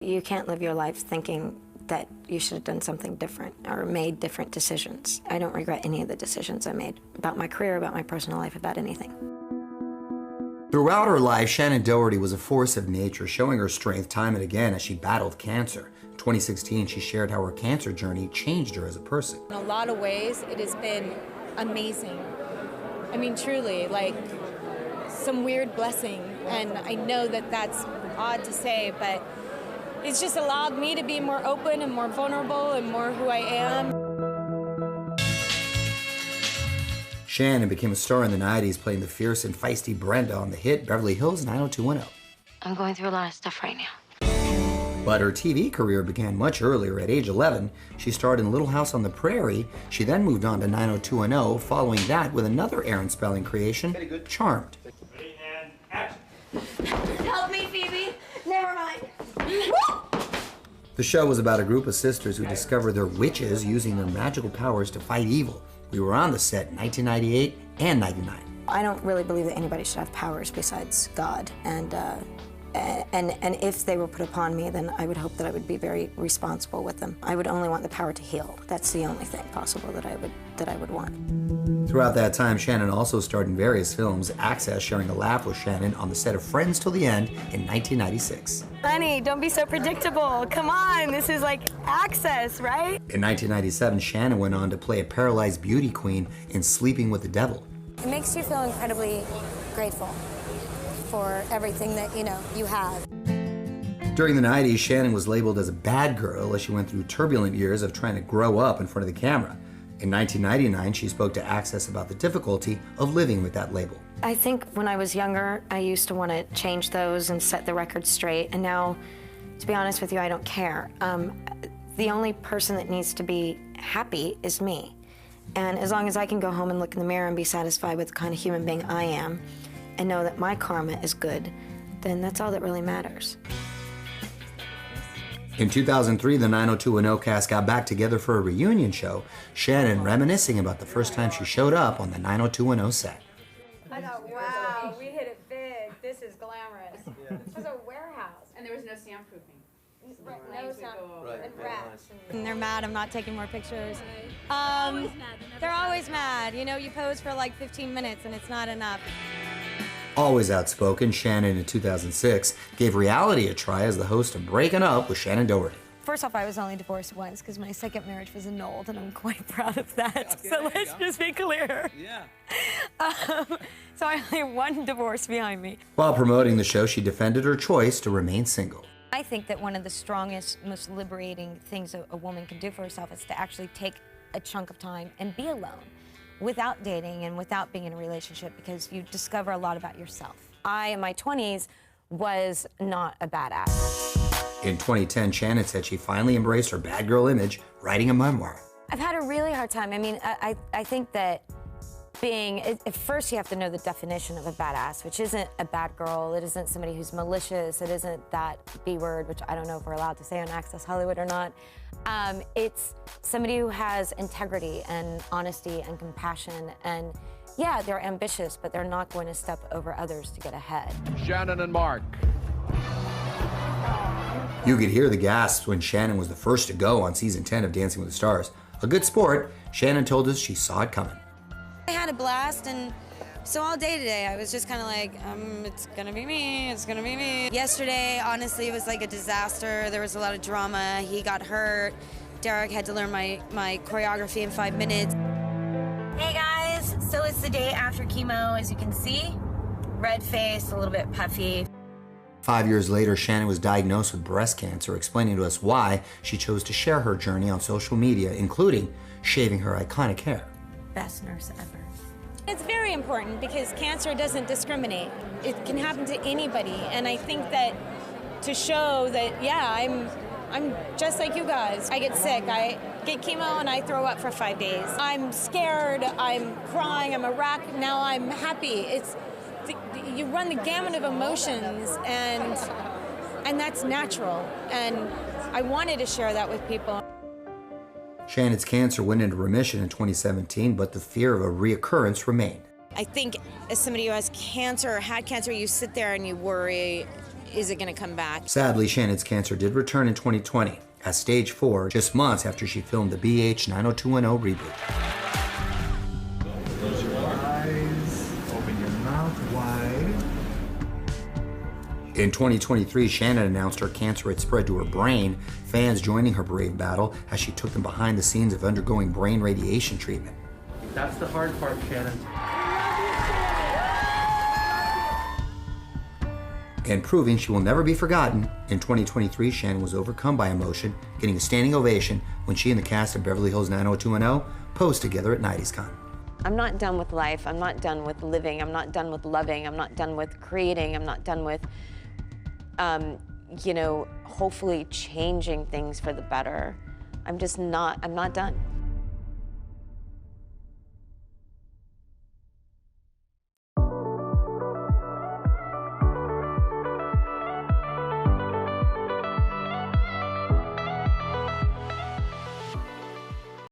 You can't live your life thinking that you should have done something different or made different decisions. I don't regret any of the decisions I made about my career, about my personal life, about anything. Throughout her life, Shannen Doherty was a force of nature, showing her strength time and again as she battled cancer. In 2016, she shared how her cancer journey changed her as a person. In a lot of ways, it has been amazing. I mean, truly, like some weird blessing. And I know that that's odd to say, but it's just allowed me to be more open and more vulnerable and more who I am. Shannen became a star in the 90s, playing the fierce and feisty Brenda on the hit Beverly Hills 90210. I'm going through a lot of stuff right now. But her TV career began much earlier. At age 11, she starred in Little House on the Prairie. She then moved on to 90210, following that with another Aaron Spelling creation, Charmed. Help me, Phoebe. Never mind. The show was about a group of sisters who discover they're witches using their magical powers to fight evil. We were on the set in 1998 and 99. I don't really believe that anybody should have powers besides God, and if they were put upon me, then I would hope that I would be very responsible with them. I would only want the power to heal. That's the only thing possible that I would want. Throughout that time, Shannen also starred in various films, Access sharing a laugh with Shannen on the set of Friends Till the End in 1996. Honey, don't be so predictable. Come on, this is like Access, right? In 1997, Shannen went on to play a paralyzed beauty queen in Sleeping with the Devil. It makes you feel incredibly grateful for everything that, you have. During the 90s, Shannen was labeled as a bad girl as she went through turbulent years of trying to grow up in front of the camera. In 1999, she spoke to Access about the difficulty of living with that label. I think when I was younger, I used to want to change those and set the record straight, and now, to be honest with you, I don't care. The only person that needs to be happy is me. And as long as I can go home and look in the mirror and be satisfied with the kind of human being I am, and know that my karma is good, then that's all that really matters. In 2003, the 90210 cast got back together for a reunion show, Shannen reminiscing about the first time she showed up on the 90210 set. I thought, wow, we hit it big. This is glamorous. It was a warehouse. And there was no soundproofing. Right, no sound, and Right. rats. And they're mad I'm not taking more pictures. They're always mad. You pose for like 15 minutes and it's not enough. Always outspoken, Shannen in 2006 gave reality a try as the host of Breaking Up with Shannen Doherty. First off, I was only divorced once because my second marriage was annulled, and I'm quite proud of that. Okay, So let's just be clear. Yeah. So I only have one divorce behind me. While promoting the show, she defended her choice to remain single. I think that one of the strongest, most liberating things a woman can do for herself is to actually take a chunk of time and be alone without dating and without being in a relationship, because you discover a lot about yourself. I, in my 20s, was not a badass. In 2010, Shannen said she finally embraced her bad girl image, writing a memoir. I've had a really hard time. I mean, I think that at first you have to know the definition of a badass, which isn't a bad girl, it isn't somebody who's malicious, it isn't that B word, which I don't know if we're allowed to say on Access Hollywood or not. It's somebody who has integrity and honesty and compassion, and yeah, they're ambitious, but they're not going to step over others to get ahead. Shannen and Mark. You could hear the gasps when Shannen was the first to go on season 10 of Dancing with the Stars. A good sport, Shannen told us she saw it coming. I had a blast, and so all day today I was just kind of like, it's gonna be me, it's gonna be me. Yesterday, honestly, it was like a disaster. There was a lot of drama. He got hurt. Derek had to learn my choreography in 5 minutes. Hey guys, so it's the day after chemo, as you can see. Red face, a little bit puffy. 5 years later, Shannen was diagnosed with breast cancer, explaining to us why she chose to share her journey on social media, including shaving her iconic hair. Best nurse ever. It's very important because cancer doesn't discriminate. It can happen to anybody, and I think that to show that, yeah, I'm just like you guys. I get sick, I get chemo, and I throw up for 5 days. I'm scared, I'm crying, I'm a wreck, now I'm happy. You run the gamut of emotions, and that's natural, and I wanted to share that with people. Shannen's cancer went into remission in 2017, but the fear of a reoccurrence remained. I think as somebody who has cancer or had cancer, you sit there and you worry, is it going to come back? Sadly, Shannen's cancer did return in 2020 at stage 4, just months after she filmed the BH 90210 reboot. Close your eyes, open your mouth wide. In 2023, Shannen announced her cancer had spread to her brain, fans joining her brave battle as she took them behind the scenes of undergoing brain radiation treatment. That's the hard part, Shannen. And proving she will never be forgotten, in 2023, Shannen was overcome by emotion, getting a standing ovation when she and the cast of Beverly Hills 90210 posed together at 90sCon. I'm not done with life. I'm not done with living. I'm not done with loving. I'm not done with creating. I'm not done with, hopefully changing things for the better. I'm not done.